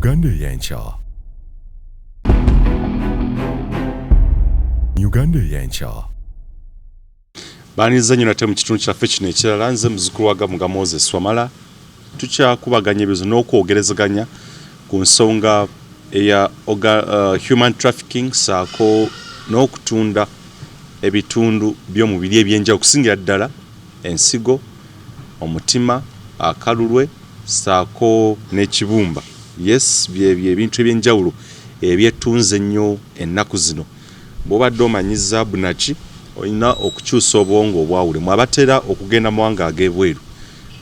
Uganda Eyenkya. Uganda Eyenkya. Banizanyo nate mu kitundu kyaffe kino ekirala nze muzzukulu wa Gamuga Moses Wamala tukyakubaganya ebizo n'okwogerezaganya ku nsonga eya human trafficking saako n'okutunda ebitundu by'omubiri ebyenjawulo okusingira ddala ensigo, omutima, akalulwe saako n'ekibumba. Yes, ebintu ebyenjawulo ebyettunze ennyo ennaku zino. Bw'obadde omanyiza bunaki olina okukyusa obwongo obwawulemu. Abatera okugenda mu mawanga ag'ebweru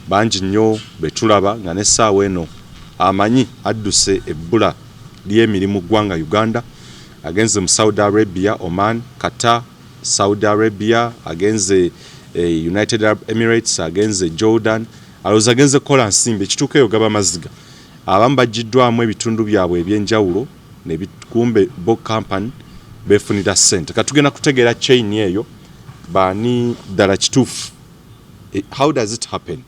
bangi nnyo betulaba nga n'essaawa eno amanyi adduse ebbula ly'emirimu ggwanga Uganda, agenze mu Saudi Arabia, Oman, Qatar, Saudi Arabia, agenze United Arab Emirates, agenze Jordan, alowooza agenze kukola nsimbi ekituuka eyo gaba maziga. Abamu bagiddwamu ebitundu byabwe ebyenjawulo ne bikumbe bo company befunira ssente. Katugenda kutegeera chain eyo baani ddala kituufu. How does it happen?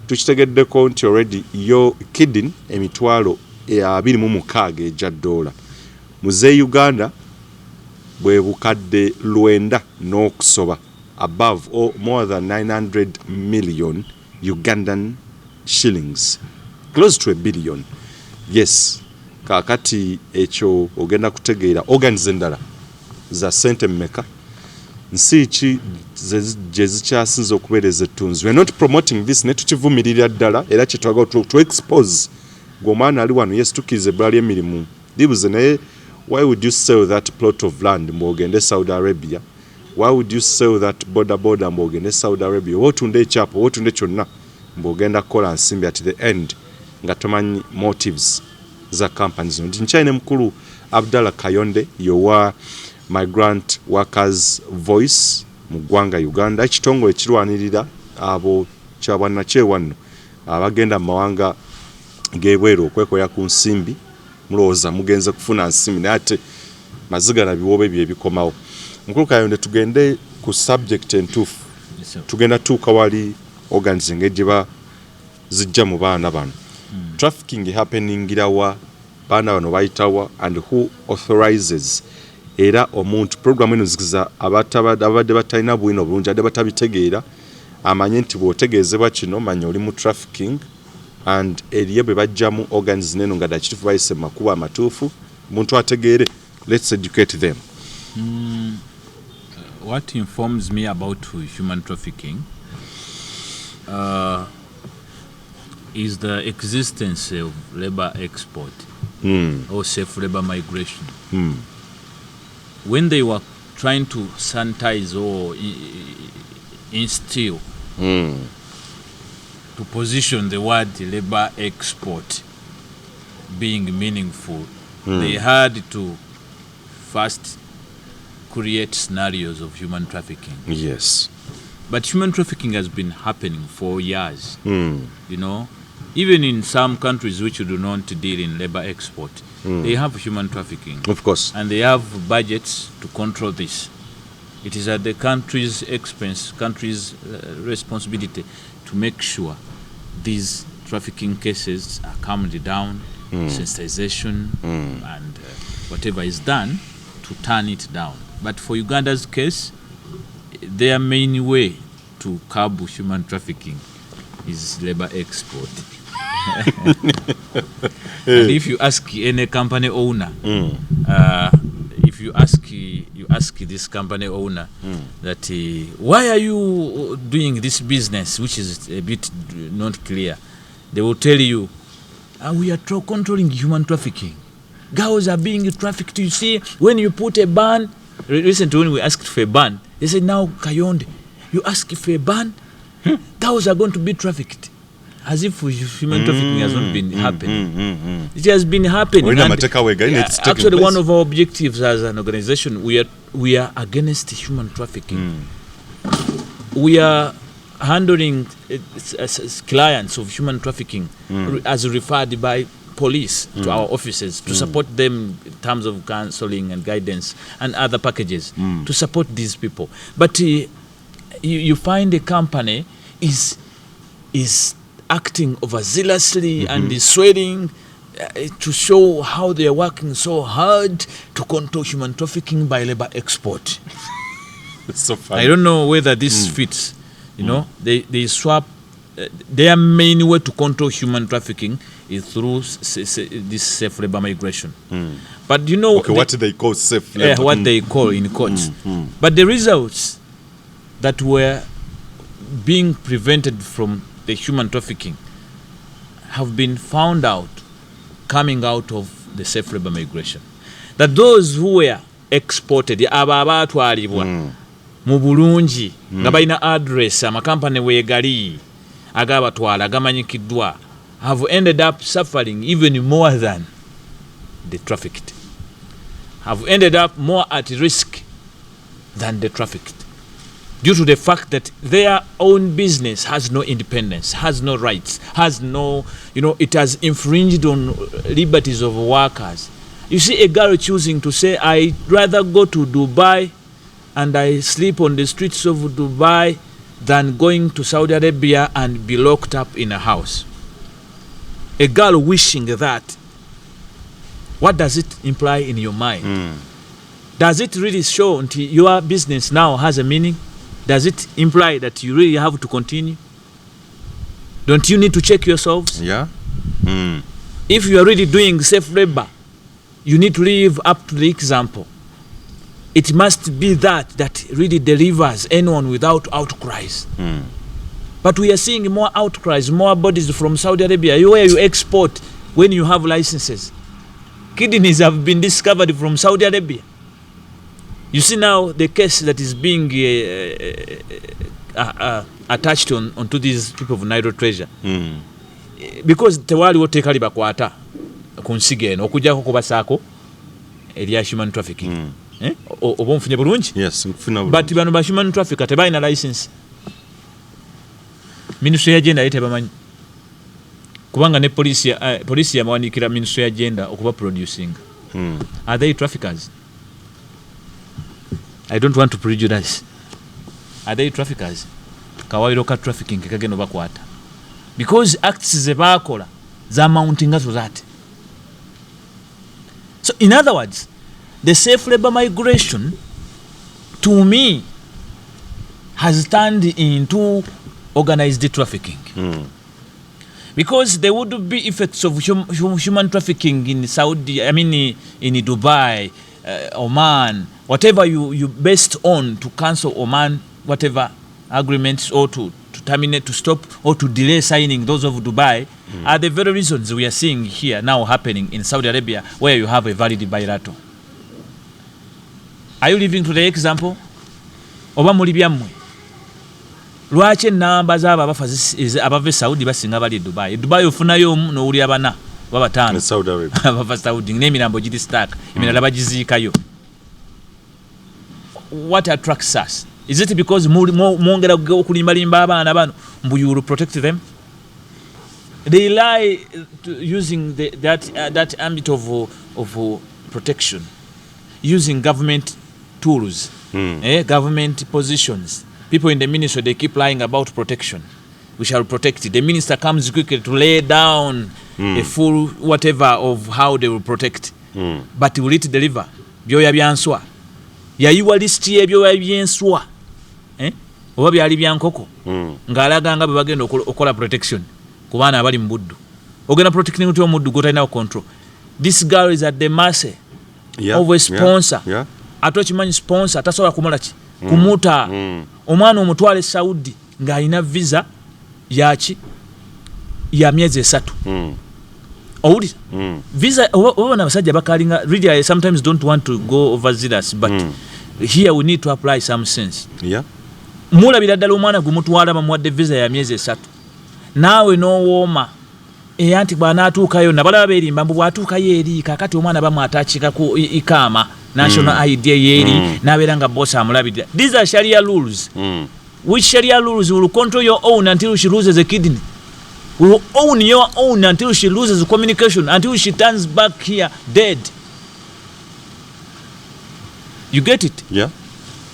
Tukitegeddeko nti already yo kidding emitwalo 26 ejja dola. Muze Uganda bwe bukadde 9 n'okusoba, above or more than 900 million Ugandan shillings, close to a billion. Yes, kakati ekyo ogenda kutegeera organs endala za sente mmeka, nsi ki gye zikyasinza okubeereza ettunzi. We are not promoting this, ne tukivumirira ddala era kyetwaga to expose gw'omwana ali wano. Yes, tukiriza ebbula ly'emirimu libuze, naye why would you sell that plot of land mbwogende Saudi Arabia? Why would you sell that border mbwogende Saudi Arabia? Wotunda ekyapo, wotunda kyonna mbwogenda kukola nsimbi at the end nga tomanyi motives za companies. Ndi nchaine mkulu Abdallah Kayonde yowa Migrant Workers Voice mu ggwanga Uganda, ekitongole ekirwanirira abo kyabwanakye wano abagenda mu mawanga g'ebweru okwekoya ku nsimbi. Mulowooza mugenze kufuna nsimbi naye ate maziga na biwobe bye bikomawo. Mukulu Kayonde, tugende ku subject entuufu. Yes, tugenda tuuka wali organizing ejiba zijja mu baana bano. Trafficking happening irawa, baana bano bayitawa, and who authorizes era omuntu. Program eno zikiza abadde batalina bwino bulungi, adde batabitegeera amanye nti bw'otegeezebwa kino manya oli mu trafficking, and eriye bwe bajjamu organs neno nga dakituufu bayise mu makubo amatuufu, muntu ategeere. Let's educate them. What informs me about human trafficking is the existence of labor export or safe labor migration. When they were trying to sanitize or instill to position the word labor export being meaningful, they had to first create scenarios of human trafficking. Yes. But human trafficking has been happening for years. You know, even in some countries which do not deal in labor export, they have human trafficking. Of course. And they have budgets to control this. It is at the country's expense, country's responsibility to make sure these trafficking cases are calmed down, sensitization, and whatever is done to turn it down. But for Uganda's case, their main way to curb human trafficking is labor export. And if you ask any company owner, if you ask this company owner that why are you doing this business, which is a bit not clear, they will tell you, we are controlling human trafficking. Girls are being trafficked. You see, when you put a ban, recently when we asked for a ban, they said, now Kayonde, you ask for a ban, girls are going to be trafficked. As if human trafficking has not been happening. It has been happening. Actually, one of our objectives as an organization, we are against human trafficking. We are handling clients of human trafficking as referred by police to our offices to support them in terms of counseling and guidance and other packages to support these people. But you find a company is acting overzealously and is swearing to show how they are working so hard to control human trafficking by labor export. It's so funny. I don't know whether this fits. You know, they swap. Their main way to control human trafficking is through this safe labor migration. But you know, what do they call safe labor? What they call in courts. But the results that were being prevented from the human trafficking have been found out coming out of the safe labor migration. That those who were exported, abatwalibwa mu bulungi nga balina address amakampani weegali agabatwala agamanyikiddwa, have ended up suffering even more than the trafficked, have ended up more at risk than the trafficked, due to the fact that their own business has no independence, has no rights, has no, it has infringed on liberties of workers. You see a girl choosing to say, I'd rather go to Dubai and I sleep on the streets of Dubai than going to Saudi Arabia and be locked up in a house. A girl wishing that, what does it imply in your mind? Does it really show until your business now has a meaning? Does it imply that you really have to continue? Don't you need to check yourselves? Yeah. If you are really doing safe labor, you need to live up to the example. It must be that really delivers anyone without outcries. But we are seeing more outcries, more bodies from Saudi Arabia, where you export when you have licenses. Kidneys have been discovered from Saudi Arabia. You see now the case that is being attached onto these people of Nile treasure. Because tewaliwo teeka libakwata ku nsigo eno okujjako kubasaako erya human trafficking. Oba nfunye bulungi? Yes, nfuna bulungi. But bano ba human trafficker tebalina license. Ministry ya gender tebamanyi. Kubanga ne police yabawanikira ministry ya gender okuba producing. Are they traffickers? I don't want to prejudice. Are they traffickers? Kawairo ka trafficking kageno bakwata. Because acts ze bakola za mounting as that. So in other words, the safe labor migration to me has turned into organized trafficking. Because there would be effects of human trafficking in Saudi, in Dubai, Oman, whatever you based on to cancel Oman, whatever agreements, or to terminate, to stop, or to delay signing those of Dubai, are the very reasons we are seeing here now happening in Saudi Arabia, where you have a valid bilateral. Are you living to the example? Oba muli byammwe. Lwaki ennamba z'abo abava Saudi basinga bali Dubai? Dubai ofunayo omu n'owulira bana babataano bava Saudi n'emirambo giri stack, emirala bagiziikayo. What attracts us? Is it because mwongera okulimbalimba abaana bano mbu you will protect them? They lie using that ambit of protection, using government tools, government positions. People in the ministry, they keep lying about protection. We shall protect it. The minister comes quickly to lay down a full whatever of how they will protect. But will it deliver? Byoya byanswa. Yayiwa list y'ebyoya byenswa. Oba byali byankoko. Ng'alaga nga bwe bagenda okola protection ku baana abali mu buddu. Ogenda protecting uti omuddu gotalina control. This girl is at the mercy of a sponsor. Ate okimanyi sponsor atasobola kumala ki? Kumuta. Omwana omutwale Saudi ng'alina visa yaki ya myezi 3. Owulira? Visa oba n'abasajja bakalinga, really I sometimes don't want to go overzealous, but here we need to apply some sense. Mulabira ddala omwana gumutwala bamuwadde visa ya myezi 3. Naawe n'owooma anti bw'anaatuukayo nabalaba beerimba mbu bw'atuukayo eri kakati omwana bamwatachika ku ikaama national ID yeri n'abeera nga boss amulabirira. These are Sharia rules. Which Sharia rules will control your own until she loses a kidney? Will own your own until she loses communication, until she turns back here dead. You get it? Yeah.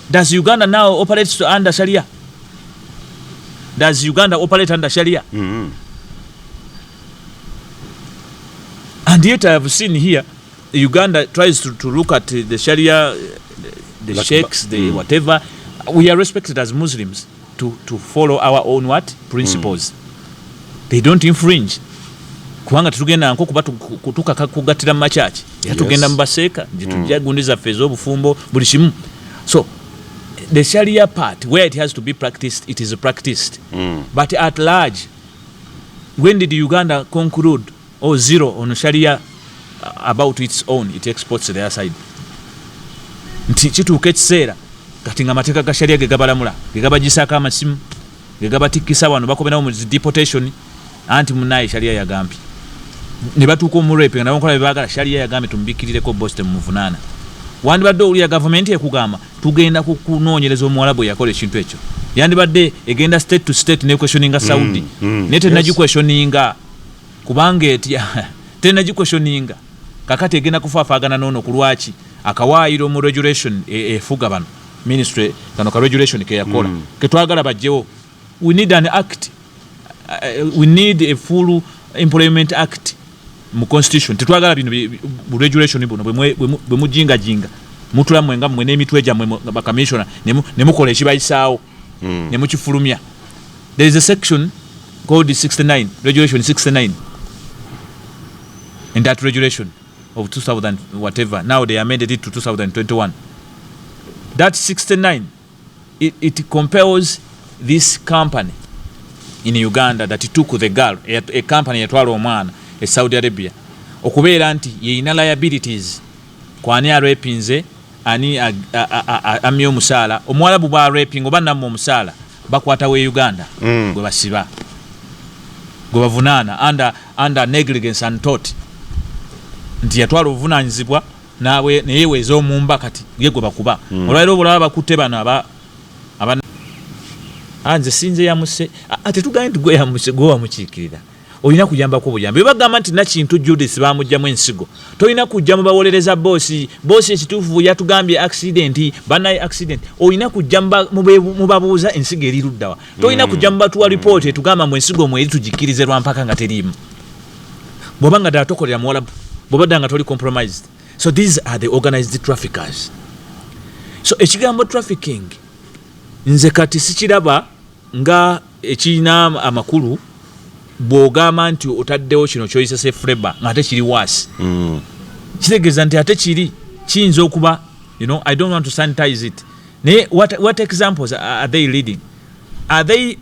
Does Uganda now operate under Sharia? Does Uganda operate under Sharia? And yet I have seen here Uganda tries to look at the Sharia, the like sheikhs, the whatever. We are respected as Muslims to follow our own what principles. They don't infringe. Kubanga tugenda nko kuba kutuka kugatira mu machachi. Tugenda mbaseka, jitujja gundiza fezo obufumbo buli kimu. So the Sharia part where it has to be practiced, it is practiced. But at large, when did Uganda conclude or zero on Sharia about its own? It exports to their side. Nti kituuka ekiseera kati nga amateeka ga Sharia ge gabalamula ge gabagisaako amasimu ge gabatikisa wano bakobenawo mu deportation anti munaye Sharia yagambye ne batuuka omurepe nga nabo baagala Sharia yagambye tumubikkirireko boste mu muvunaana. Wandibadde owulira gavumenti ekugamba tugenda kukunoonyereza omuwalabu yakola ekintu ekyo, yandibadde egenda state to state ne questioninga Saudi naye tenagiquestioninga kubanga tenagiquestioninga kakati egenda kufaafagana noono ku lwaki akawaayiro mu regulation efuga bano ministry kano ka regulation ke yakola ke twagala bajjewo. We need an act, we need a full employment act mu constitution. Tetwagala bino regulation buno bwe mujinga mutula mwenga mwe n'emitwe gyamwe ba commissioner ne mukola ekibayisaawo ne mukifulumya. There is a section called 69, regulation 69 in that regulation of 2000 whatever. Now they amended it to 2021. That 69 it compels this company in Uganda that took the girl, a company yatwala omwana e Saudi Arabia, okubeera nti yeyina liabilities kwani arepinze ani amyo omusaala omuwalabu bwa raping oba nammu omusaala bakwata we Uganda gwe basiba gwe bavunaana under negligence and tort nti yatwala obuvunanyizibwa nawe neyeweeza omumba kati ye gwe bakuba olwaliro obulaba bakutte bano aba anze sinze yamuse ate tuganye tugwe yamuse gwe wamukiikirira olina kujamba ko bujambe bagamba nti na kintu Judith bamujjamu Ensigo tolina kujja mu bawolereza bosi ekituufu yatugambye accident Bannayuganda accident olina kujjamba mu babuuza Ensigo eri luddawa tolina kujja mu batuwa report etugamba mu Ensigo mweri tugikirize lwa mpaka nga teriimu bw'obanga ddala tokolera muwalabu bw'obadda nga toli compromised. So these are the organized traffickers. So ekigambo trafficking nze kati sikiraba nga ekina amakulu bw'ogamba nti otaddewo kino kyoyisa safe labor ng'ate kiri waasi kitegeeza nti ate kiyinza okuba, I don't want to sanitize it. Naye what examples are they leading? Are they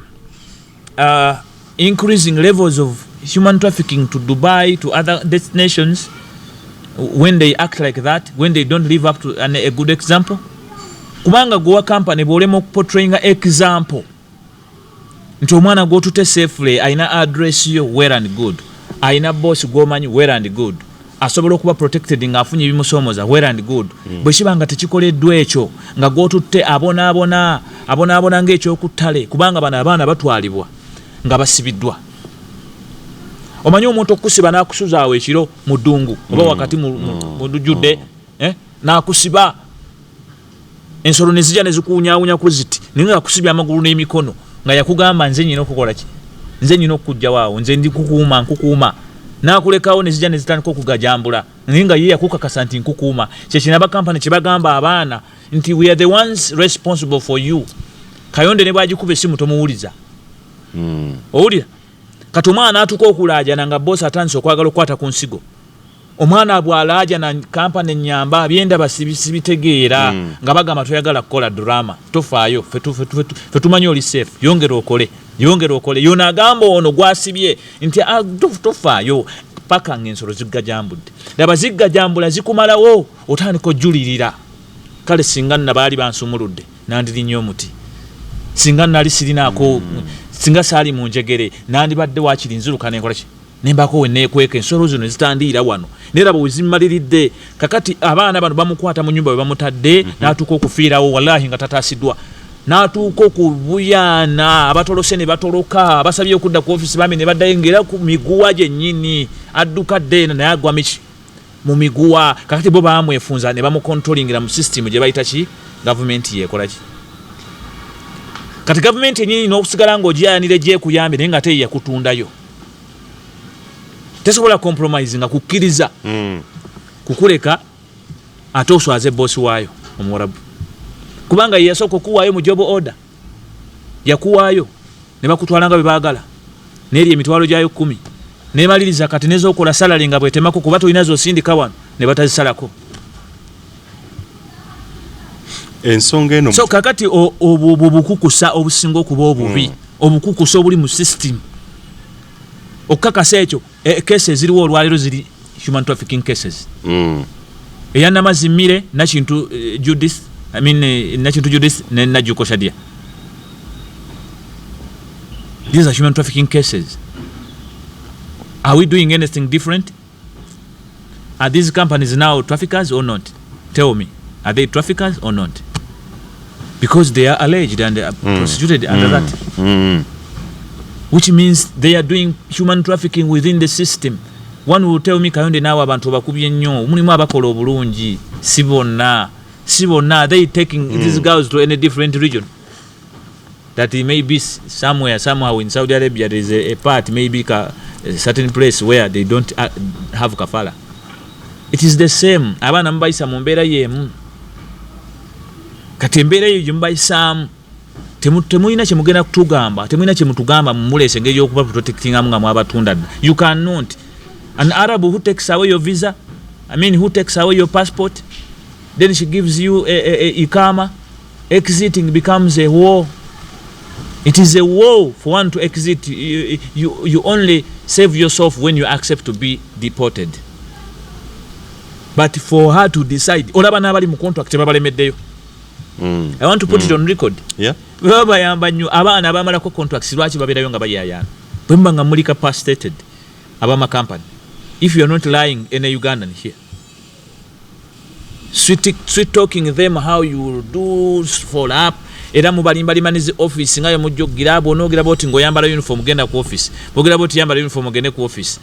increasing levels of human trafficking to Dubai, to other destinations, when they act like that, when they don't live up to a good example? Kubanga gowa company bolemo portraying example nti omwana gwotute safely aina address yo well and good, aina boss gomanyi well and good, asobola okuba protected nga afunye ebimusomoza well and good. Bwe kibanga tekikoleddwa ekyo nga gwotutte abona ng'ekyokuttale kubanga bano abaana batwalibwa nga basibiddwa. Omanyi omuntu okusiba n'akusuza awo ekiro mu ddungu oba wakati mu lujjudde n'akusiba ensolo ne zijja ne zikuwunyawunya ku ziti naye nga akusibya amagulu n'emikono nga yakugamba nze nyina okukola ki, nze nyina okujja waawo, nze ndi nkukuuma n'akulekawo ne zijja ne zitandika okugajambula naye nga ye yakukakasa nti nkukuuma. Kyekinaba kampani kye bagamba abaana nti we are the ones responsible for you. Kayonde ne bwagikuba essimu tomuwuliza owulira kati omwana atuka okulaajana nga bosi atandise okwagala okukwata ku nsigo. Omwana bw'alaaja na kampani ennyamba byenda basibitegeera nga bagamba toyagala kukola drama, tofaayo fe tumanyi oli safe, yongera okole yonaagamba ono gwasibye nti tofaayo paka ng'ensolo ziggajambudde. Laba ziggajambula zikumalawo otandika ojjulirira. Kale singa nna baali bansumuludde nandirinnyo omuti, singa nali sirinaako singa saali mu njegere nandibadde wakiri nziruka nenkola ki nembako weneekweka ensolo zino zitandiira wano neera bwe zimmaliridde. Kakati abaana bano bamukwata mu nyumba we bamutadde n'atuuka okufiirawo wallahi nga tataasiddwa, n'atuuka okubuyaana abatolose ne batoloka, abasabye okudda ku ofisi bami ne baddayo ngera ku miguwa gyennyini adduka ddeena naye agwa miki mu miguwa. Kakati bo baamwefunza ne bamukontrolingira mu system gye bayita ki gavumenti yeekola ki. Kati gavumenti yennyini n'okusigala ng'ogiyayanira egyekuyambe naye nga ate yakutundayo. tesobola compromise nga kukkiriza kukuleka ate oswaze boss waayo Omuwarabu kubanga ye yasooka okuwaayo mu job order yakuwaayo ne bakutwalanga bebaagala n'eri emitwalo gyayo 10 nemaliriza kati nezookola salary nga bwetemako kuba tolina zosindika wano ne batazisalako ensonga eno so kakati obukukusa obusinga okuba obubi obukukusa obuli mu system okukakasa ekyo cases ziriwo olwaliro ziri human trafficking cases eyanamazimire nakintu Judith nakintu Judith ne Najuko Shadia. These are human trafficking cases. Are we doing anything different? Are these companies now traffickers or not? Tell me, are they traffickers or not? Because they are alleged and they are prostituted under that. Which means they are doing human trafficking within the system. One will tell me Kayonde nawe abantu bakubye nnyo mulimu abakola obulungi sibonna they taking these girls to any different region that it may be somehow in Saudi Arabia there is a part maybe a certain place where they don't have kafala. It is the same. Abana mbayisa mu mbeera yemu kati embeera eyo mbayisamu temulina kye mugenda kutugamba temulina kye mutugamba mumulese engeri y'okuba protecting amu nga Abatunda. You cannot. An Arab who takes away your visa, who takes away your passport, then she gives you a ikama, exiting becomes a war. It is a war for one to exit. You only save yourself when you accept to be deported. But for her to decide, olaba n'abali mu contract babalemeddeyo. I want to put it on record. Yeah. Baba yamba nnyo abaana abamalako contracts lwaki babeerayo nga bayayana. Bwe mba nga muli capacitated abama company. If you are not lying in a Ugandan here, sweet talking them how you will do follow up. Era mubalimbalimanizi office ngayo mujjo girabo no girabo tingo yambala uniform genda ku office. Bogirabo tiyambala uniform gende ku office.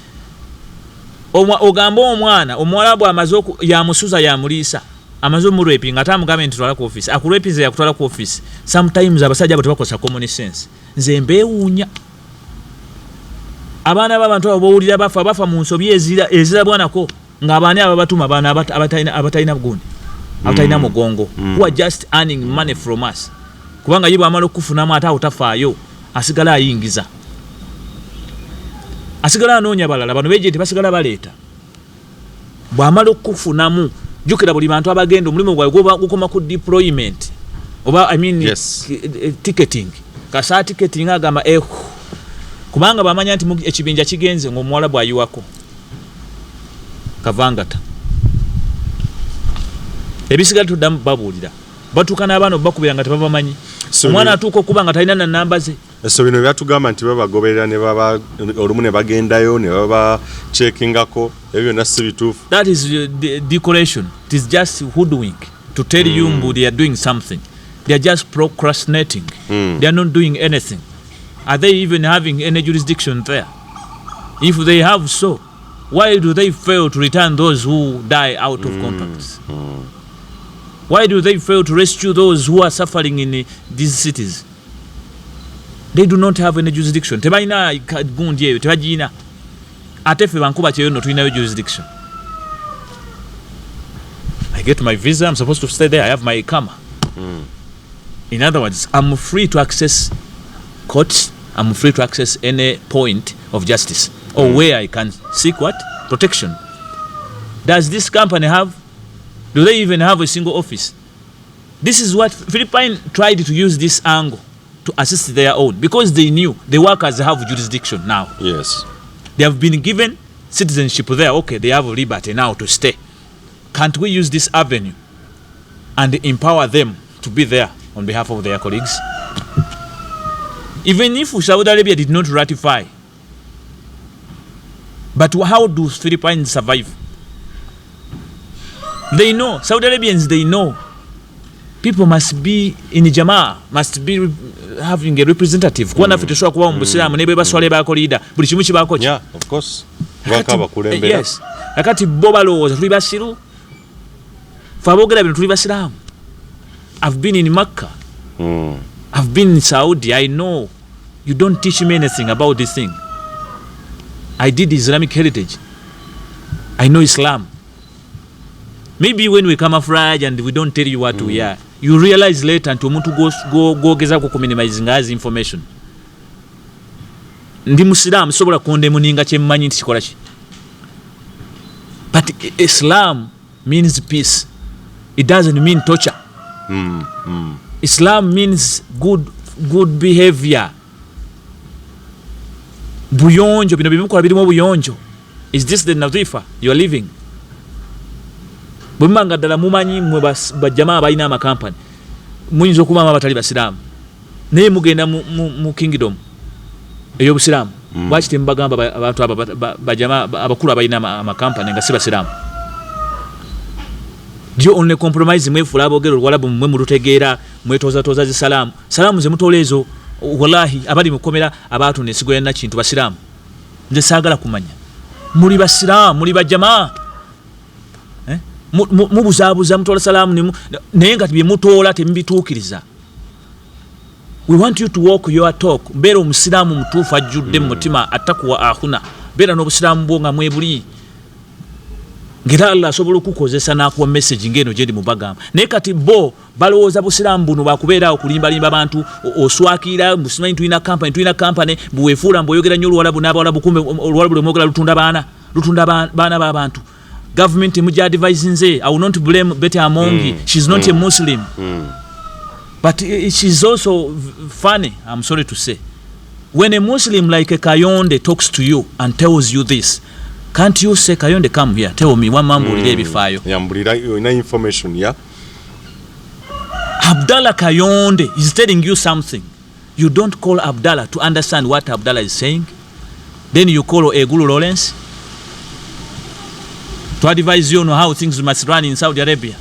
Ogambo omwana Omuwarabu amazo ya musuza ya mulisa. Amazo mu raping atamu government twala ku office. Akurapinze yakutwala ku office. Sometimes abasajja abo tebakosa common sense. Nze mbewunya. Abaana b'abantu abo bawulira bafa mu nsobi ezira bwanako ng'abaani ababatuma abaana abatalina bugundi abatalina mugongo who are just earning money from us kubanga ye bwamala okufunamu ate awo tafaayo asigala ayingiza asigala anoonya balala bano beje tebasigala baleeta bwamala okufunamu jukira buli bantu abagenda omulimu gwawe gukoma ku deployment oba yes. Ticketing kasa ticketing agamba kubanga bamanya nti ekibinja kigenze ng'Omuwarabu ayiwako kavangata ebisigala tuddamu babuulira batukana abaana bakubira nga tebabamanyi omwana atuuka okuba nga talina na namba ze so bino byatugamba nti babagoberera ne baba olumu ne bagendayo ne baba checkingako ebyo byonna si bituufu. That is decoration. It is just hoodwink to tell you they are doing something. They are just procrastinating. They are not doing anything. Are they even having any jurisdiction there? If they have so, why do they fail to return those who die out of contracts? Why do they fail to rescue those who are suffering in these cities? They do not have any jurisdiction. Tebalina gundi eyo tebagina. Ate ffe bankuba kyeyo no tulinayo jurisdiction. I get my visa, I'm supposed to stay there, I have my ikama. In other words, I'm free to access courts, I'm free to access any point of justice or where I can seek what? Protection. Does this company have? Do they even have a single office? This is what Philippines tried to use this angle to assist their own because they knew the workers have jurisdiction now. Yes. They have been given citizenship there. Okay, they have liberty now to stay. Can't we use this avenue and empower them to be there on behalf of their colleagues? Even if Saudi Arabia did not ratify, but how do Philippines survive? They know, Saudi Arabians, they know. People must be in Jamaa, must be having a representative. Kuwa nafe tushwa kuwa mbusiramu, nebe baswale bako leader, buli chimu chibako chi. Yeah, of course. Wakaba kulembera. Yes. Akati boba lowoza, tuli basiru. Fabogera bino tuli basiramu. I've been in Makkah. I've been in Saudi. I know. You don't teach me anything about this thing. I did Islamic heritage. I know Islam. Maybe when we camouflage and we don't tell you what we are, you realize later and omuntu go geza ku minimizing as information. Ndi Muslim sobola kondemuninga kyemmanyi nti kikola ki. But Islam means peace. It doesn't mean torture. Islam means good behavior. Buyonjo bino bimukola birimu buyonjo. Is this the nadhifa you are living? Bumanga dala mumanyi mwe bajamaa balina ama company. Muyinza okubanga abatali basiramu. Naye mugenda mu kingdom eyo busiramu. Lwaki tembagamba abantu bajamaa abakulu abalina ama company nga si basiramu? Dio only compromise mwefula abogero Buwarabu mwe murutegeera mwetoza zi salamu ze mutolezo wallahi abali mukomera abantu nesigo yana kintu basiramu. Nze sagala kumanya muri basiramu muri bajamaa mubuzabuza mutola salamu naye nga tibye mutola tembituukiriza. We want you to walk your talk. Mbera omusiramu mutuufu ajjudde mu mutima atakuwa ahuna. Mbera n'obusiramu bwo nga mwebuli. Ngera Allah asobola okukozesa n'akuwa message ngeno gyendi mu bagamba. Naye kati bo balowooza busiramu buno bakubeera okulimbalimba abantu oswakira musimanyi tulina company buwefuula mboyogera nnyo Oluwarabu n'Abawarabu kumbe Oluwarabu lwemwogera lutunda baana b'abantu. Government muja advising nze I will not blame Betaaga. She's not a Muslim. But she's also funny, I'm sorry to say. When a Muslim like a Kayonde talks to you and tells you this, can't you say, Kayonde, come here, tell me one man will be fire. Information, yeah. Abdallah Kayonde is telling you something. You don't call Abdallah to understand what Abdallah is saying. Then you call Egulu Lawrence to advise you on how things must run in Saudi Arabia.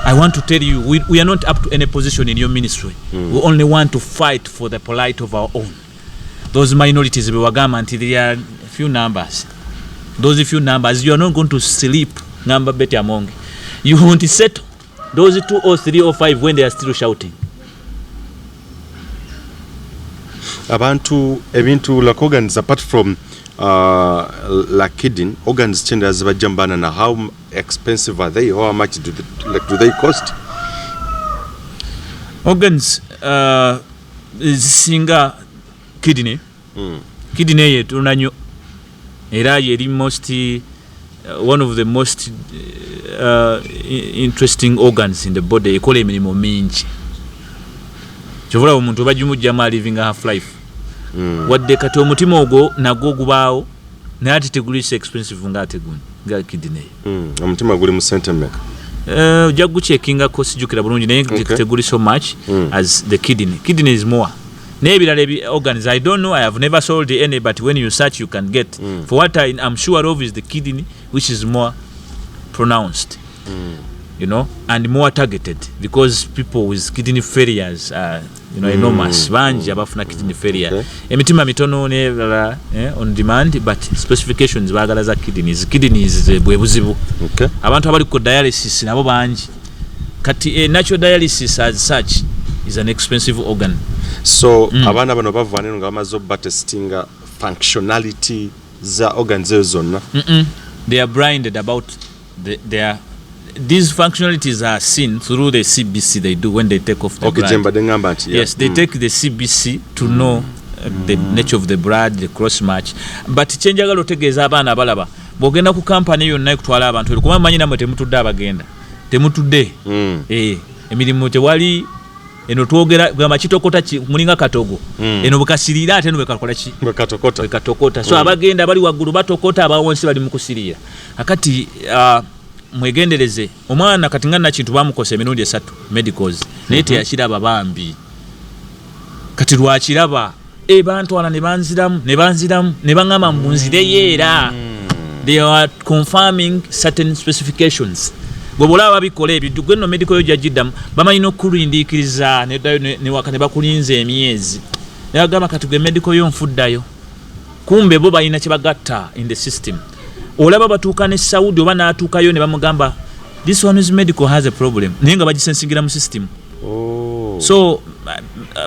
I want to tell you, we are not up to any position in your ministry. We only want to fight for the plight of our own. Those minorities, Bewagama, until there are few numbers. Those few numbers, you are not going to sleep, number better among. You want to settle those 2 or 3 or 5 when they are still shouting. Abantu, ebintu like organs apart from like kidney, organs change as bajambana na how expensive are they? How much do they cost? Organs singa kidney. Kidney yetu nanyo era yeri most one of the most interesting organs in the body. Ekola emirimu mingi. Kyovula omuntu bajumujjama living a half life. Wadde kati omutima ogwo nagwo gubaawo naye ate tegulisa expensive ng'ate guno nga kidney. Omutima guli mu center meka. Ojja gucheckinga ko sijukira bulungi naye teguli so much as the kidney. Kidney is more. Naye ebirala organs I don't know, I have never sold any, but when you search you can get. For what I'm sure of is the kidney, which is more pronounced. You know, and more targeted because people with kidney failures are enormous. Banji abafuna kidney failure. Emitima mitono ne on demand, but specifications bagala za kidneys. Kidneys bwe buzibu. Okay. Abantu abali ku dialysis nabo banji. Kati natural dialysis as such is an expensive organ. So abana bano bavana nga amazo testinga functionality za organs zonna. They are blinded about their these functionalities are seen through the CBC they do when they take off the blood. Yes, they take the CBC to know the nature of the blood, the cross match. But chenjagala otegeeza abaana abalaba bw'ogenda ku company yonna ekutwala abantu kuba manyi namwe temutudde abagenda temutudde emirimu tewali eno twogera gamba kitokota mulinga katogo eno bukasirira ate no bekakola ki bekatokota so abagenda bali waggulu batokota abawonsi bali mu kusirira akati mwegendereze omwana katingana kintu bamukose emirundi 3 medicals naye teyakiraba bambi kati lwakiraba bantwala ne banziramu ne bangama munzire yeera they are confirming certain specifications bw'olaba bikola ebyo gwenno medical yo jajiddamu bamanyi n'okulindikiriza ne wakane bakulinze emyezi yagamba kati gwe medical yo nfuddayo kumbe bo balina kye bagatta in the system. Olaba batuuka ne Saudi oba n'atuukayo ne bamugamba this one is medical has a problem naye nga bagisensigira mu system. So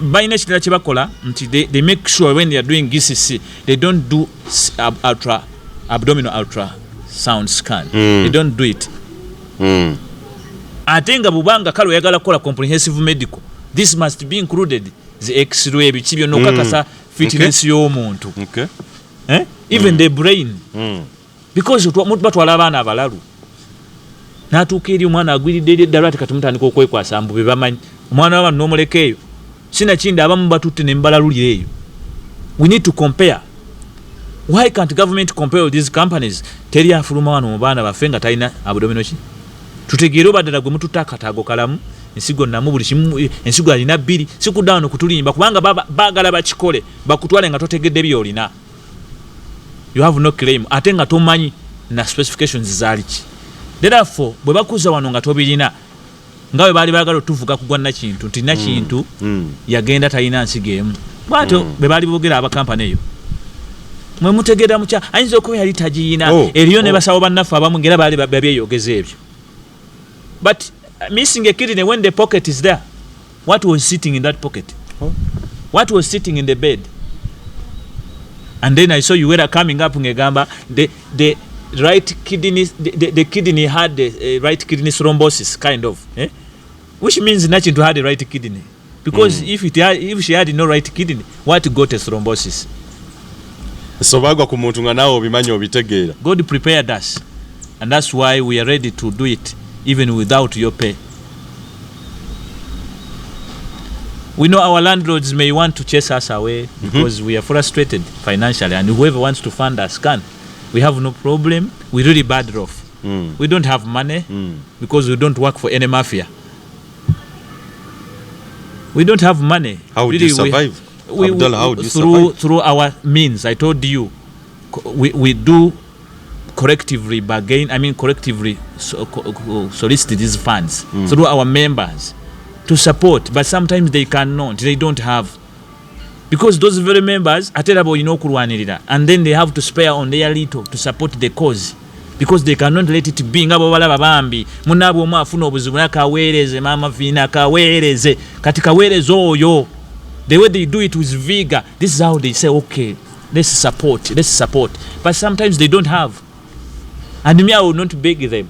Bayina kitala kye bakola nti they make sure when they are doing GCC they don't do abdominal ultrasound scan. They don't do it. Ate nga bubanga kale oyagala kukola comprehensive medical, this must be included. The x-ray biki byonna okakasa fitness y'omuntu. Even the brain. Because batwala abaana abalalu n'atuuka eri omwana agwiridde eddala ate kati mutandika okwekwasa mbu be bamanyi omwana w'abantu n'omuleka eyo sinakindi abamu batutte ne mbalalulira eyo. We need to compare. Why can't government compare with these companies? Teri afuluma wano mu baana baffe nga talina abdomino ki tutegeera obaddala gwe mututte akataago kalamu ensigo namu buli kimu ensigo alina bbiri sikuddaano kutulimba kubanga baagala bakikole bakutwale nga totegedde byolina. You have no claim ate nga tomanyi na specifications zaali ki. Therefore bwe bakuza wano nga tobirina nga bwe baali baagala otuvuga kugwa nakintu nti nakintu yagenda talina nsigo emu bwatyo bwe baali boogera abakampani eyo mwe mutegeera mukya ayinza okuba yali tagiyina eriyo ne basawo bannaffe abamu ngera baali babyeyogeza ebyo. But missing a kidney when the pocket is there, what was sitting in that pocket? What was sitting in the bed? And then I saw you were coming up ngegamba the right kidney the kidney had the right kidney thrombosis kind of, which means nothing to have the right kidney, because if she had no right kidney, what got a thrombosis? So bagwa ku muntu nga nawo bimanyi obitegeera. God prepared us, and that's why we are ready to do it even without your pay. We know our landlords may want to chase us away because we are frustrated financially, and whoever wants to fund us can. We have no problem. We're really bad off. We don't have money because we don't work for any mafia. We don't have money. How would you survive? Abdullah, how would you survive? Through our means. I told you, we do collectively bargain. I mean, collectively solicit these funds through our members to support, but sometimes they cannot. They don't have, because those very members are terrible, kulwanirira, and then they have to spare on their little to support the cause, because they cannot let it be ngabo balaba bambi munabo omu afuna obuzibu nakaweereze mama vina kaweereze kati kaweereze oyo. The way they do it with vigor, this is how they say, okay, let's support, but sometimes they don't have, and me I will not beg them,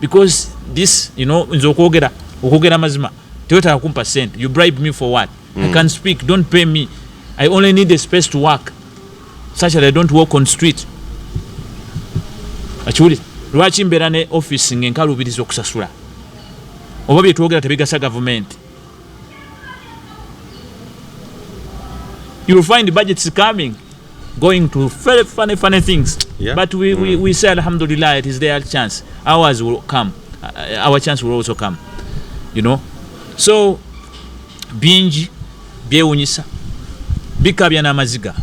because this, nze okwogera mazima tewetaka kumpa cent. You bribe me for what? I can't speak, don't pay me. I only need a space to work, such that I don't walk on street. Achuli lwaki mbeera ne office ngenkalubiriza okusasula oba byetwogera tebigasa government. You will find budgets coming, going to very funny things. But we say alhamdulillah, it is their chance. Ours will come. Our chance will also come. So bingi byewunyisa bikabya n'amaziga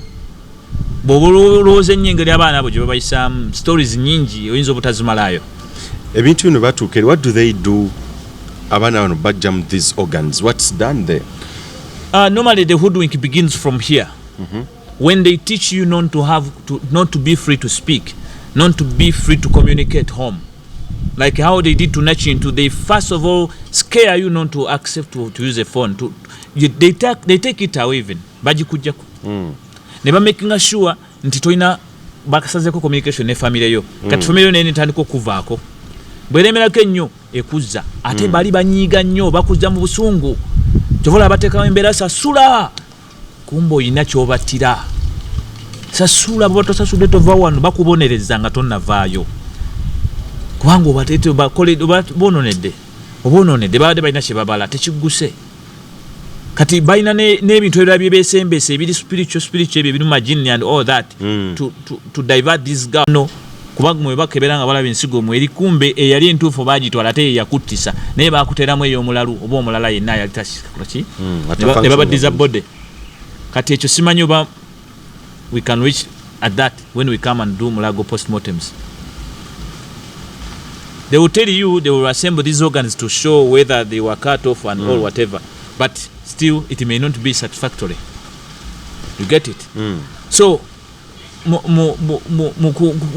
bw'olowooza ennyingeri abaana abo gye babayisaamu stories nyingi oyinza obutazimalayo. Ebintu bino batuukere, what do they do abaana bano bajjamu these organs? What's done there? Normally the hoodwink begins from here. When they teach you not to be free to speak, not to be free to communicate home, like how they did to Nachintu, they first of all scare you not to accept to use a phone. They take it away even. Bajikujjaku. Never making sure nti toina bakasazeko communication ne family yo. Kati family yo nene tandiko kuvaako. Bweremerako ennyo ekuzza. Ate bali banyiiga nnyo bakuzza mu busungu. Kyovola abateekawo embeera sasula. Kumbo oyina kyobattira. Sasula bwe tosasudde tova wano bakubonereza nga tonnavaayo. Kubanga obateete bononedde baabadde balina kye babala tekiguse. Kati balina n'ebintu ebirala bye beesembese ebiri spiritual ebyo ebiri magini and all that to divert this girl. No, kubanga mwe bakebera nga balaba ensigo mwe eri kumbe eyali entuufu baagitwala ate yakuttisa naye baakuteramu ey'omulalu oba omulala yenna yali tasiki ne babaddiza bode. Kati ekyo simanyi oba we can reach at that when we come and do mulago postmortems. They will tell you, they will assemble these organs to show whether they were cut off and all whatever, but still it may not be satisfactory. You get it? So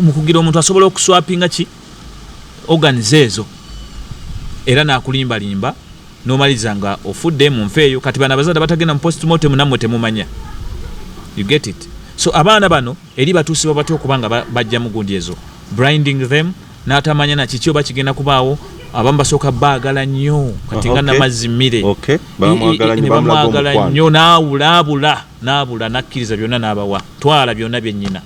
mukugira omuntu asobola okuswapinga ki organs ezo era n'akulimbalimba nomaliza nga ofudde mu nfeeyo kati bana abazadde batagenda mu postmortem nammwe temumanya. You get it? So abaana bano eri batuusibwa batya okuba nga bajja mu gundi ezo, blinding them, n'atamanya na kiki oba kigenda kubaawo. Abamu basooka baagala nnyo kati nga namazzi mmire ne bamwagala nnyo n'awulaabula n'akkiriza byonna n'abawa, twala byonna byennyina.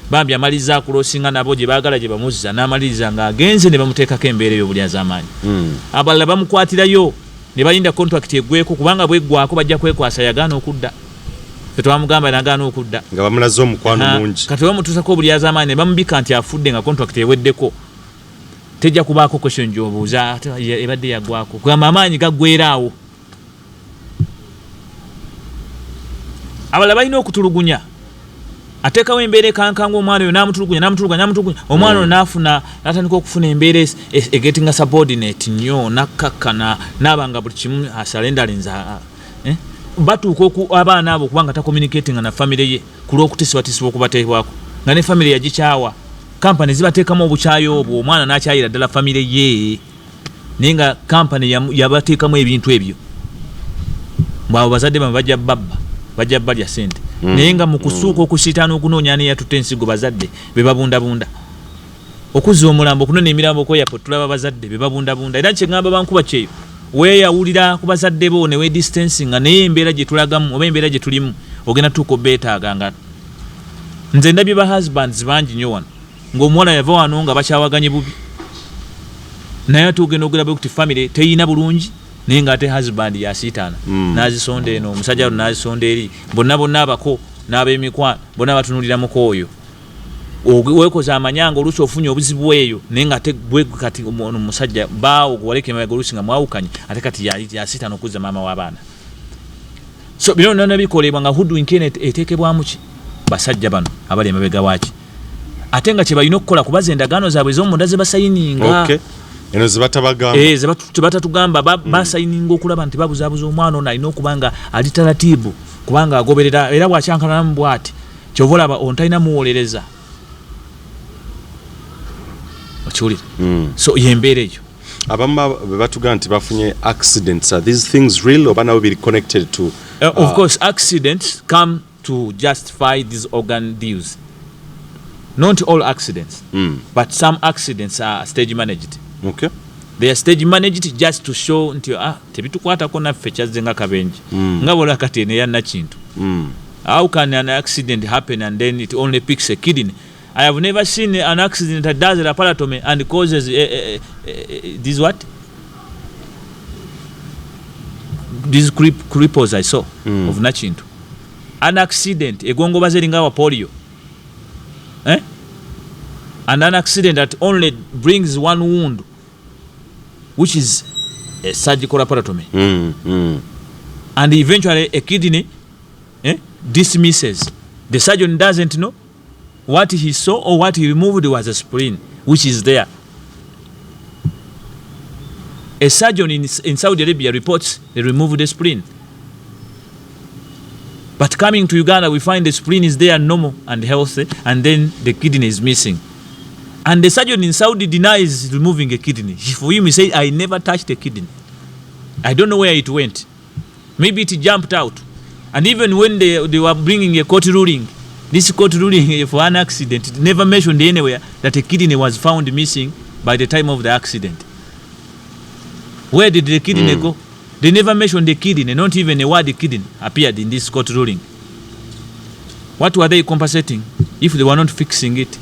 Bambi amaliza akuloosinga nabo gye baagala gye bamuzza n'amaliriza ng'agenze ne bamuteekako embeera ey'obulyazamaanyi. Abalala bamukwatirayo ne balinda contract eggweko, kubanga bweggwako bajja kwekwasa yagaana okudda. Twamugamba nagaana okudda nga bamulaze omukwano mungi. Kati bamutuusako obulyazamaanyi ne bamubika nti afudde nga contract eweddeko. Tejja kubaako question gy'obuuza ebadde yaggwako, kugamba amaanyi gaggweeraawo. Abalala balina okutulugunya, ateekawo embeera ekankanga omwana oyo n'amutulugunya, omwana oyo n'afuna n'atandika okufuna embeera egetinga subordinate nnyo, n'akkakkana n'abanga buli kimu asalendalinza. Batuuka abaana abo kubanga takommunicatinga na famire ye ku lw'okutisibwatisibwa okubateebwako, nga ne famire yagikyawa. Kampani zibateekamu obukyayi obwo, omwana n'akyayira ddala famire ye, naye nga kampani yabateekamu ebintu ebyo. Mbwabo bazadde bamwe bajja babba, bajja balya ssente. Naye nga mu kusuuka okusiitaana okunoonya ne yatutte ensigo bazadde be babundabunda. Okuzza omulambo okunona emirambo okweyapo tulaba bazadde be babundabunda. Era kyengamba bankuba kyeyo, weeyawulira ku bazadde bo ne weedistancinga, naye embeera gye tulagamu oba embeera gye tulimu ogenda tuuka Betaaga nga nze ndabye ba husbands bangi nnyo wano ng'omuwala yava wano nga bakyawaganye bubi, naye ate ogenda ogerabe kuti famire teyina bulungi, naye ng'ate husband yasiitaana n'azisonda eno, omusajja ono n'azisonda eri, bonna abako n'ab'emikwano bonna batunulira muko oyo. Weekoza amanyanga oluusi ofunye obuzibu eyo, naye ng'ate bwe kati omusajja baawo gwaleka emabega oluusi nga mwawukanye, ate kati yasiitaana okuzza maama w'abaana. So bino byonna bikolebwa nga hoodwinking eteekebwamu ki basajja bano abali emabega waaki, ate nga kye balina okukola kubaza endagaano zaabwe ez'omunda ze basayininga. Eno ze batabagamba. Tebatatugamba basayininga okulaba nti babuzaabuza omwana ono alina okuba nga ali talatiibu, kubanga agoberera era bw'akyankalanamu bw'ati kyova olaba ontalina muwolereza. Okiwulira? So yembeera eyo. Abamu bwe batugamba nti bafunye accidents, are these things real oba nabo biri connected to? Of course accidents come to justify these organ deals. Not all accidents, but some accidents are stage managed. Okay. They are stage managed just to show nti tebitukwatako naffe kyazze nga kabenje nga bola kati ene yanna kintu. How can an accident happen and then it only picks a kidney? I have never seen an accident that does a laparotomy and causes this what? These cripples I saw of Nachintu. An accident, egongo bazeringa wa polio. And an accident that only brings one wound, which is a surgical laparotomy. And eventually a kidney dismisses. The surgeon doesn't know what he saw or what he removed was a spleen, which is there. A surgeon in Saudi Arabia reports they removed the spleen. But coming to Uganda, we find the spleen is there normal and healthy, and then the kidney is missing. And the surgeon in Saudi denies removing a kidney. For him, he says, I never touched a kidney. I don't know where it went. Maybe it jumped out. And even when they were bringing a court ruling, this court ruling for an accident, it never mentioned anywhere that a kidney was found missing by the time of the accident. Where did the kidney go? They never mentioned the kidney, not even a word kidney appeared in this court ruling. What were they compensating if they were not fixing it?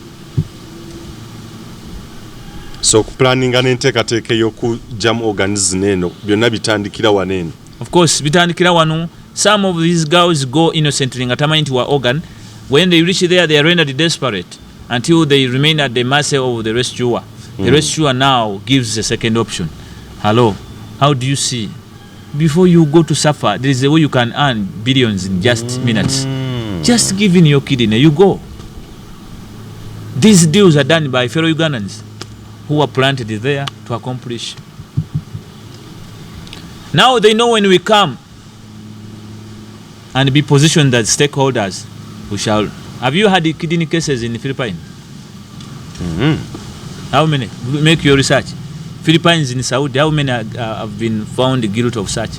So planning an enteekateeka ey'okugyamu organs neno byonna bitandikira waneno. Of course bitandikira wano. Some of these girls go innocently nga tamanyi nti wa organ. When they reach there, they are rendered desperate until they remain at the mercy of the rescuer. The rescuer now gives a second option. Hello, how do you see? Before you go to suffer, there is a way you can earn billions in just minutes. Just give in your kidney, you go. These deals are done by fellow Ugandans who are planted there to accomplish. Now they know when we come and be positioned as stakeholders, we shall. Have you had kidney cases in the Philippines? How many? Make your research. Philippines in Saudi, how many have been found guilty of such?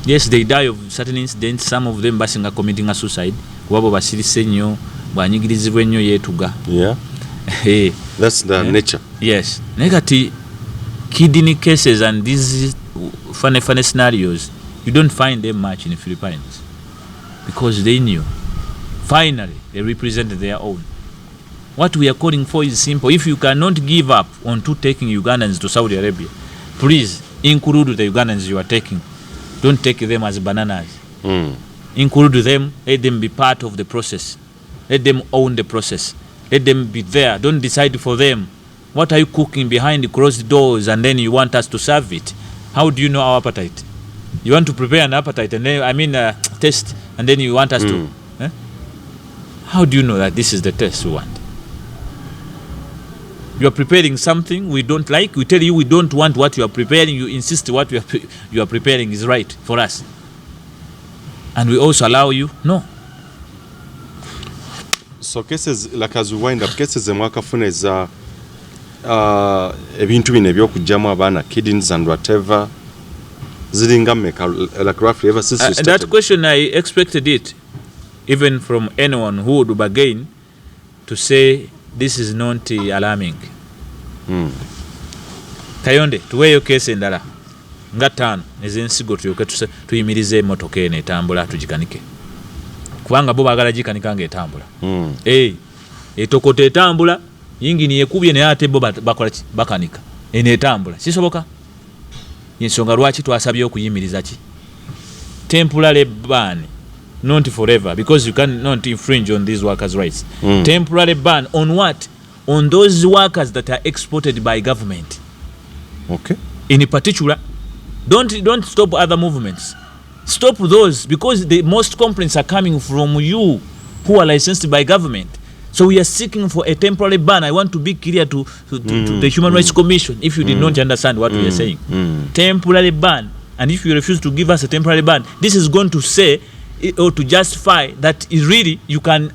Yes, they die of certain incidents. Some of them basinga committing a suicide. Wabo basirise nnyo, bwanyigirizibwa ennyo yeetuga. Yeah. That's the nature. Yes. Negati kidney cases and these funny scenarios, you don't find them much in the Philippines because they knew. Finally, they represent their own. What we are calling for is simple. If you cannot give up on taking Ugandans to Saudi Arabia, please include the Ugandans you are taking. Don't take them as bananas. Include them, let them be part of the process. Let them own the process. Let them be there. Don't decide for them. What are you cooking behind the closed doors and then you want us to serve it? How do you know our appetite? You want to prepare an appetite and then, taste, and then you want us to... How do you know that this is the taste we want? You are preparing something we don't like. We tell you we don't want what you are preparing. You insist what you are preparing is right for us. And we also allow you? No. So cases, like as we wind up, cases mwakafuna eza ebintu bino ebyokujjamu abaana, kidneys and whatever, ziringa mmeka, like roughly ever since you started? That question, I expected it, even from anyone who would bargain, to say this is not alarming. Kayonde, tuweyo case endala nga 5 ez'ensigo tuyimirize emmotoka eno etambula tugikanike. Kubanga bo baagala gikanika ng'etambula. Etokota etambula, yingini ekubye naye ate bo bakola ki? Bakanika. Eno etambula. Kisoboka? Yensonga lwaki twasabye okuyimiriza ki? Temporary ban, not forever, because you cannot infringe on these workers' rights. Temporary ban on what? On those workers that are exported by government. Okay. In particular, don't stop other movements. Stop those, because the most complaints are coming from you who are licensed by government. So we are seeking for a temporary ban. I want to be clear to the Human Rights Commission if you did not understand what we are saying. Temporary ban. And if you refuse to give us a temporary ban, this is going to say or to justify that really you can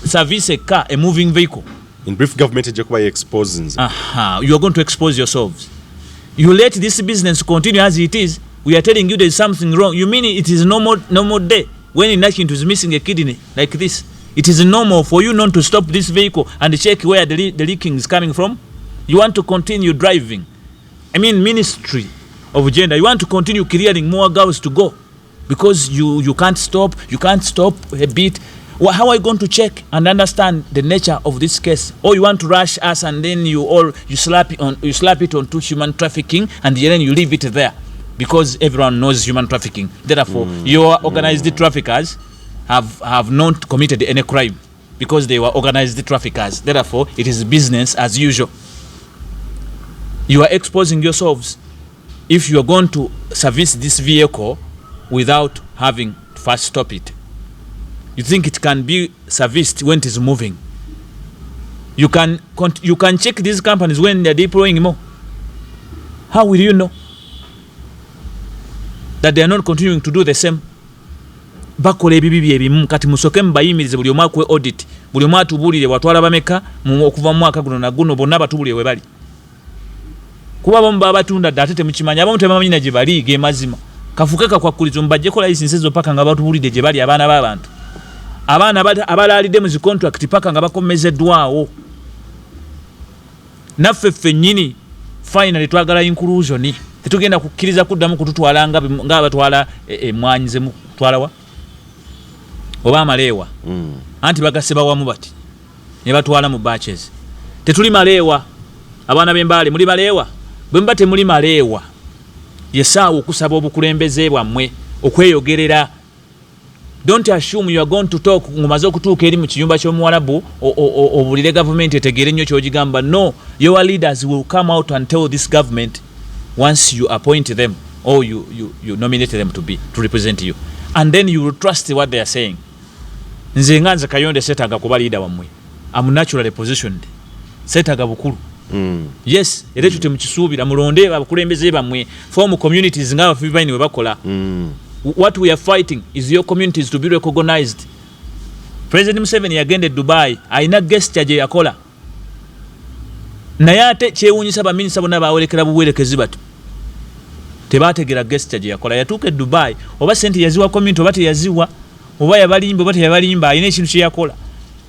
service a car, a moving vehicle. In brief, government is exposing. You are going to expose yourselves. You let this business continue as it is. We are telling you there is something wrong. You mean it is normal day when in action is missing a kidney like this? It is normal for you not to stop this vehicle and check where the leaking is coming from? You want to continue driving? Ministry of Gender, you want to continue clearing more girls to go because you can't stop a bit. Well, how are you going to check and understand the nature of this case? Or you want to rush us and then you slap it onto human trafficking and then you leave it there because everyone knows human trafficking. Therefore, your organized traffickers have not committed any crime because they were organized traffickers. Therefore, it is business as usual. You are exposing yourselves. If you are going to service this vehicle without having to first stop it, you think it can be serviced when it is moving? You can check these companies when they are deploying more. How will you know that they are not continuing to do the same? Bakola ebibi ebimu kati musoke mbayimirize buli omwa kwe audit buli omwa tubulire watwala bameka okuva mu mwaka guno na guno bonna batubulire we bali kuba bomu Abatunda datete mukimanya abamu tebamanyi na gye bali ge mazima kafuka kwa kulizo mbajeko license zo paka nga batubulire gye bali abaana b'abantu abaana abalalide mu contract paka nga bakomezeddwawo naffe ffennyini finally twagala inclusion tetugenda kukkiriza kuddamu kututwala nga abatwala emwanyi ze mutwalawa oba amaleewa anti bagaseba wamu bati ne batwala mu batches tetuli maleewa abaana b'embale muli maleewa bwe mbate muli maleewa yesaawo okusaba obukulembeze bwammwe okweyogerera. Don't assume you are going to talk ngumaze okutuuka eri mu kiyumba ky'omuwarabu obulire government etegere nnyo ky'ogigamba. No, your leaders will come out and tell this government once you appoint them or you nominate them to represent you, and then you will trust what they are saying. Nze nganze Kayonde setaga kuba leader wammwe. I'm naturally positioned. Setaga bukulu. Yes, era tute mukisuubira mulonde abakulembeze bammwe form communities nga Philippines we bakola. What we are fighting is your communities to be recognized. President Museveni yagende Dubai, aina guest charge yakola. naye ate kyewuunyisa baminisita bonna bawerekera buwerekezi bati tebategera gesture gye yakola yatuuka e Dubai oba sente yaziwa community oba teyaziwa oba yabalimba oba teyabalimba alina ekintu kye yakola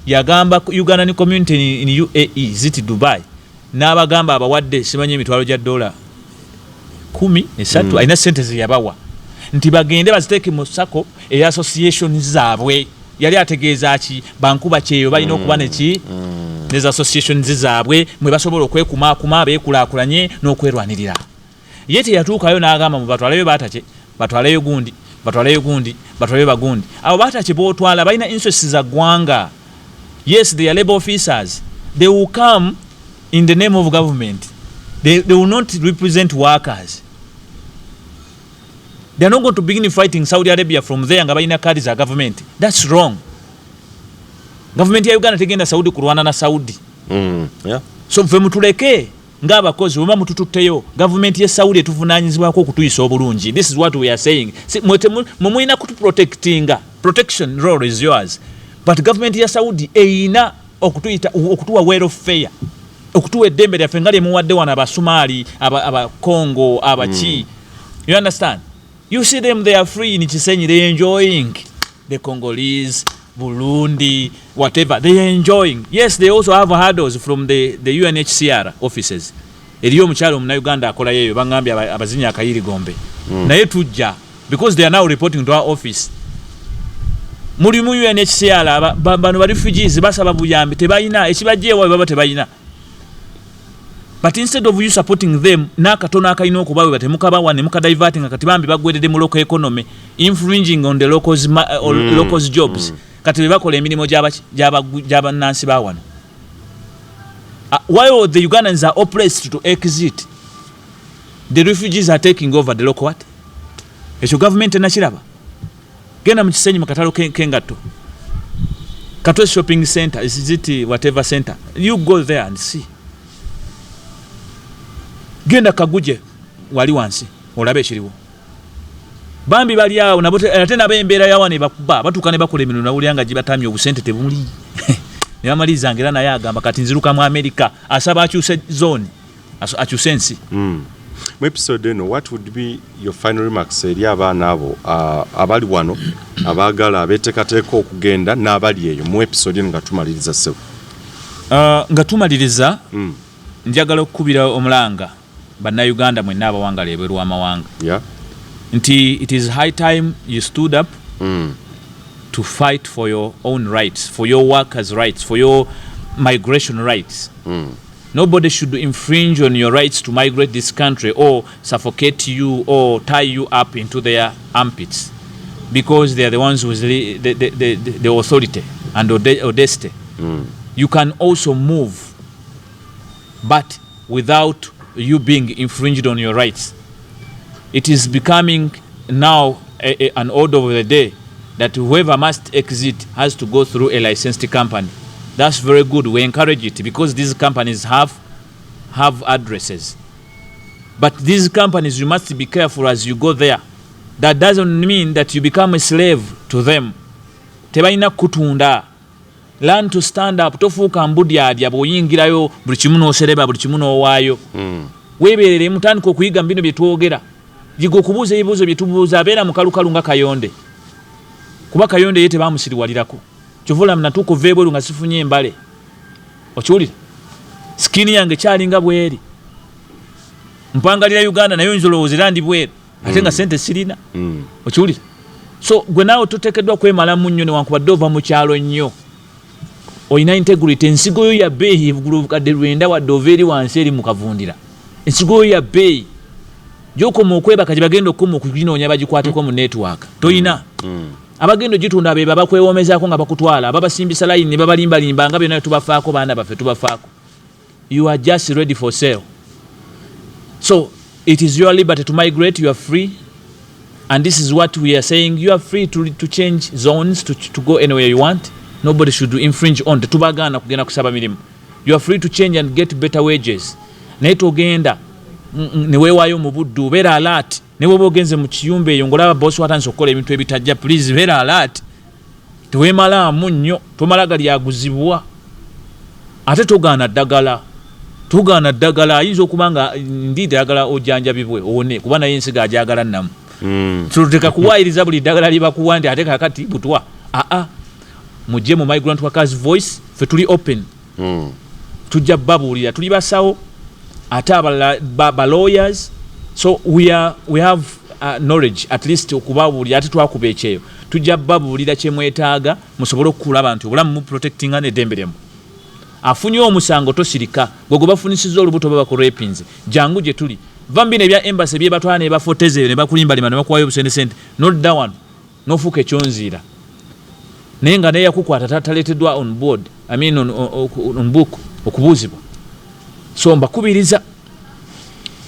yagamba Ugandan community in UAE ziti Dubai n'abagamba abawadde simanyi emitwalo gya $13 alina sente ze yabawa nti bagende baziteeke mu sako association zaabwe yali ategeeza ki bankuba kyeyo balina okuba neki neza association zaabwe mwe basobola okwekumaakuma beekulaakulanye n'okwerwanirira ye teyatuukayo n'agamba mu batwaleyo baatake batwaleyo gundi batwaleyo bagundi abo baatake bootwala balina interest za ggwanga. Yes, they are labor officers. They will come in the name of government. They will not represent workers. They are not going to begin fighting Saudi Arabia from there nga balina kadi za government. That's wrong. Government ya Uganda tegenda Saudi kurwana na Saudi. Yeah. So ffe mutuleke ng'abakozi bwe mutututteyo government ya Saudi etuvunaanyizibwako okutuyisa obulungi. This is what we are saying. Mumulina kutuprotectinga. Protection role is yours. But government ya Saudi eina okutuwa well of fair. Okutuwa eddembe lyaffe nga lyemuwadde wano Abasomali, Abakongo, Abachi. You understand? You see them, they are free in Chisenyi, they are enjoying. The Congolese, Burundi, whatever, they are enjoying. Yes, they also have hurdles from the UNHCR offices. Eriyo omukyalo Bannayuganda akola yeyo bangambye abazinya akayiri gombe. Naye tujja because they are now reporting to our office. Muri mu UNHCR bano ba refugees basaba buyambi tebayina ekibajjeewa baba tebayina. But instead of you supporting them nakatono akayina okubawe batemukabawa ne mukadiverting akati bambi bagwedede mu local economy infringing on the locals jobs kati bebakola emirimu gy'abannansi bawano. While the Ugandans are oppressed to exit, the refugees are taking over the local what? Ekyo government enakiraba. Genda mu Kisenyi mu katalo kengato. Katwe shopping center, is it whatever center? You go there and see. Genda Kaguje wali wansi olabe ekiriwo. Bambi bali awo nabote ate nabembeera yawa ne bakuba batukane bakola emirimu nawulyanga gibatamye obusente tebuli. Ne bamaliza ngera naye agamba kati nziruka mu America asaba akyuse zone akyuse ensi. Mu episode eno what would be your final remarks eri abaana abo abali wano abaagala abeetekateeka okugenda n'abali eyo mu episode eno nga tumaliriza sebo? Nga tumaliriza njagala okukubira omulanga Bannayuganda mwenna abawangala ebweru w'amawanga. Yeah. Nti it is high time you stood up to fight for your own rights, for your workers' rights, for your migration rights. Nobody should infringe on your rights to migrate this country or suffocate you or tie you up into their armpits because they are the ones with the authority and audacity. You can also move, but without you being infringed on your rights. It is becoming now an order of the day that whoever must exit has to go through a licensed company. That's very good. We encourage it because these companies have addresses. But these companies, you must be careful as you go there. That doesn't mean that you become a slave to them. Tebalina kutunda. Learn to stand up. Tofuuka mbudyadya bw'oyingirayo buli kimu n'osereba buli kimu n'owaayo. Weeberere mutandika okuyiga mu bino bye twogera. Yiga okubuuza ebibuuzo bye tubuuza abeera mu kalukalu nga Kayonde. Kuba Kayonde ye tebaamusiriwalirako. Kyovula mnatuuka ova ebweru nga sifunye embale. Okiwulira? Sikini yange kyalinga bweri. Mpangalira Uganda nayo nzolowooza era ndi bweru. Ate nga sente sirina. Okiwulira? So gwe naawe toteekeddwa kwemalamu nnyo newankubadde ova mu kyalo nnyo. Oyina integrity. Ensigo yo ya bbeeyi evugula obukadde lwenda wadde ova eri wansi eri mu kavundira. Ensigo yo ya bbeeyi. Gy'okoma okwebaka gye bagenda okukoma okuginoonya bagikwateko mu network. Toyina. Abagendo gitunda be babakwewomezaako nga bakutwala babasimbisa line ne babalimbalimba nga byonna tubafaako baana baffe tubafaako. You are just ready for sale. So it is your liberty to migrate. You are free, and this is what we are saying. You are free to change zones to go anywhere you want. Nobody should infringe on tetubagaana kugenda kusaba mirimu. You are free to change and get better wages. Naye togenda ne weewaayo mu buddu beera alert. Ne bwoba ogenze mu kiyumba eyo ng'olaba bosi watandise okukola ebintu ebitajja, please beera alert. Teweemalaamu nnyo, tomala gali aguzibwa. Ate togaana ddagala. tugana ddagala ayinza okubanga ndi ddagala ojjanjabibwe owone kuba naye ensigo ajagala namu tuluteka kuwayiriza buli ddagala libakuwa nti ate kakati butwa mujje mu migrant workers voice fe tuli open tujja babuulira tuli basawo ate ba lawyers so we have knowledge at least okubabuulira ate twakuba ekyeyo tujja babuulira kyemwetaaga musobole okulaba nti obulamu mu protectinga n'eddembe lyemu afunye omusango tosirika gwe bafunisiza olubuto baba ku rapins jangu gye tuli vambine ebya embassy bye batwala ne bafoteze ne bakulimba lima ne bakuwayo obusente not that one nofuuka ekyonziira naye nga naye yakukwata tataleeteddwa on board I mean on book okubuuzibwa so mbakubiriza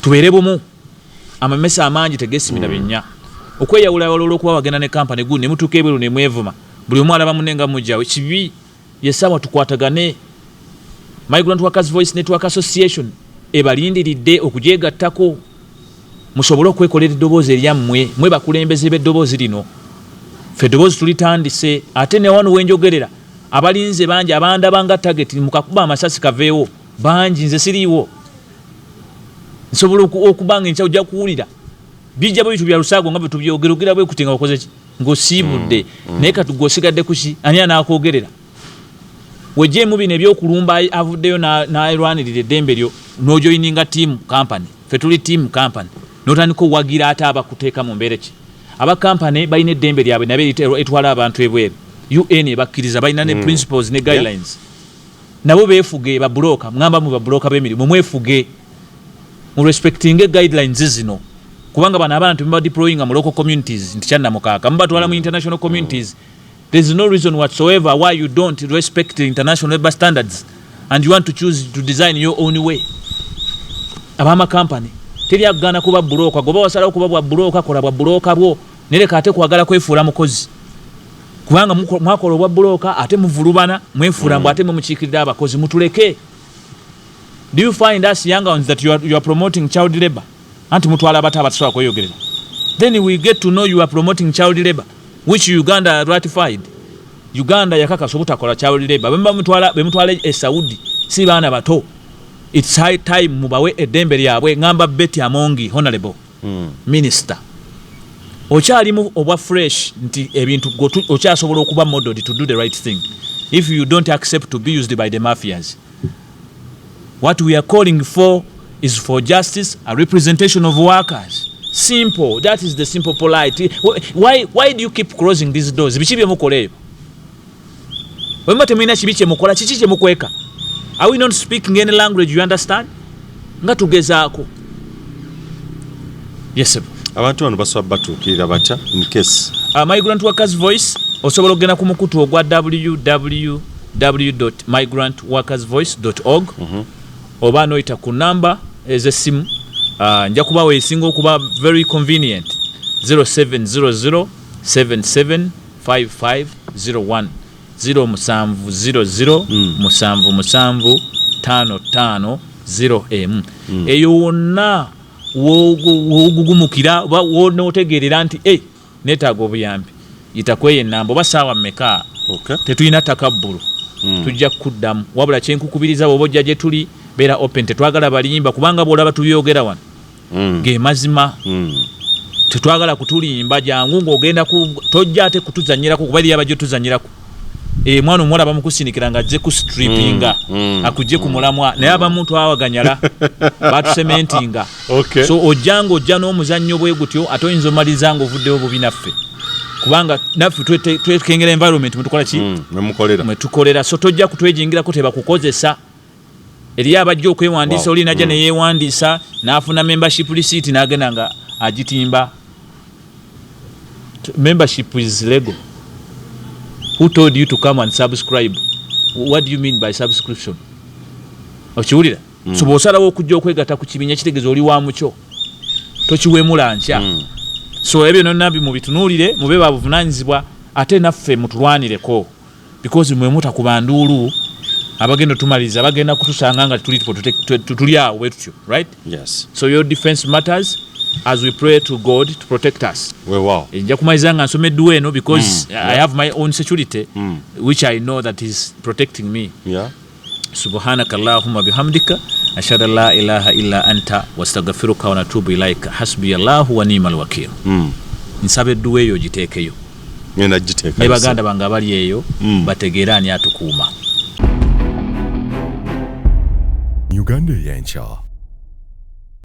tubeere bumu amamesa amangi tegesimira binnya okweyawula walolo okuba bagenda ne kampani gundi ne mutuuka ebweru ne mwevuma buli omu alaba munne nga mujjawe kibi yesawa tukwatagane Migrant Workers Voice Network Association ebalindiridde okugyegattako musobole okwekolera eddoboozi eryammwe mwe bakulembeze b'eddoboozi lino ffe eddoboozi tulitandise ate ne wano wenjogerera abalinze bangi abandaba nga target mukakuba amasasi kaveewo bangi nze siriiwo nsobola okubanga enkya ojja kuwulira bijja bwe bitu bya lusaago nga bwe tubyogerogera bwe kuti nga bakoze ki ng'osiibudde naye katugosigadde kuki ani anaakogerera wejjeemu bino ebyokulumba avuddeyo n'alwanirira eddembe lyo n'ojoyininga team company ffe tuli team company n'otandika owagira ate abakuteeka mu mbeera ki aba company balina eddembe lyabwe nabe etwala abantu ebweru UN ebakkiriza balina ne principles ne guidelines nabo beefuge babuloka mugamba mu babuloka b'emirimu mwefuge mu respecting guidelines zino kubanga bano abantu mba deploying mu local communities nti kyanna mukaaka mubatwala mu international communities. There's no reason whatsoever why you don't respect the international labor standards and you want to choose to design your own way. Abama company teri agana kuba buloka goba wasala kuba bwa buloka kola bwa buloka bwo nereka ate kwagala kwefuula mukozi kubanga mwakola bwa buloka ate muvulubana mwefuula mbu ate mumukiikirira abakozi mutuleke. Do you find us younger ones that you are promoting child labor anti mutwala abata abatasobola kweyogerera? Then we get to know you are promoting child labor which Uganda ratified. Uganda yakakasa obutakola child labor bemutwala Saudi si baana bato. It's high time mubawe eddembe lyabwe ngamba Betty Amongi honorable minister okyalimu obwa fresh nti ebintu okyasobola okuba modeled to do the right thing if you don't accept to be used by the mafias. What we are calling for is for justice, a representation of workers. Simple. That is the simple polite. Why do you keep closing these doors? Bichibye mukoleyo. Wema temina chibiche mukola chichiche mukweka. Are we not speaking any language you understand? Nga tugezaako. Yes sir. Abantu bano basobola batuukirira batya in case Migrant Workers Voice osobola okugenda ku mukutu ogwa www.migrantworkersvoice.org oba noyita ku namba ez'essimu nja kuba weesinga okuba very convenient 0700775501 0700775501 eyo wonna wogugumukira wonootegerera nti neetaaga obuyambi yitakweyo ennamba oba saawa mmeka tetulina takabbulu tujja kuddamu wabula kyenkukubiriza bw'oba ojja gye tuli beera open tetwagala balimba kubanga bw'olaba tubyogera wano ge mazima tetwagala kutulimba jangu ng'ogenda tojja ate kutuzanyirako kuba eriyo abajja otuzanyirako mwana omuwala bamukusinikira nga ajje ku strippinga akujje ku mulamwa naye abamu twawaganyala batusementinga so ojjanga ojja n'omuzannyo bwe gutyo ate oyinza omaliza ng'ovuddewo bubi naffe kubanga naffe twekengera environment mwetukola ki mwetukolera so tojja kutwejingirako tebakukozesa eriyo abajja okwewandiisa oli najja neyeewandiisa n'afuna membership receipt n'agenda nga agitimba. Membership is legal. Who told you to come and subscribe? What do you mean by subscription? Okiwulira? So bw'osalawo okujja okwegatta ku kibiina kitegeeza oli wa mukyo tokiwemula nkya. So ebyo nonnabbi mubitunuulire mube babuvunaanyizibwa ate naffe mutulwanireko because mwe mutakuba nduulu abagenda tumaliriza bagenda kutusanga nga tuli awo bwe tutyo, right? Yes. So your defense matters as we pray to God to protect us. Wow. Nja kumaliza nga nsomedde eno because I have my own security which I know that is protecting me. Yeah. subhanaka allahumma bihamdika ashhadu an la ilaha illa anta wastaghfiruka wa natubu ilaika hasbiyallahu wa ni'mal wakeel. Nsabe duwe eyo giteekeyo. Ngenda giteeka. Ne baganda bange abali eyo bategeera ani atukuuma. Uganda Eyenkya.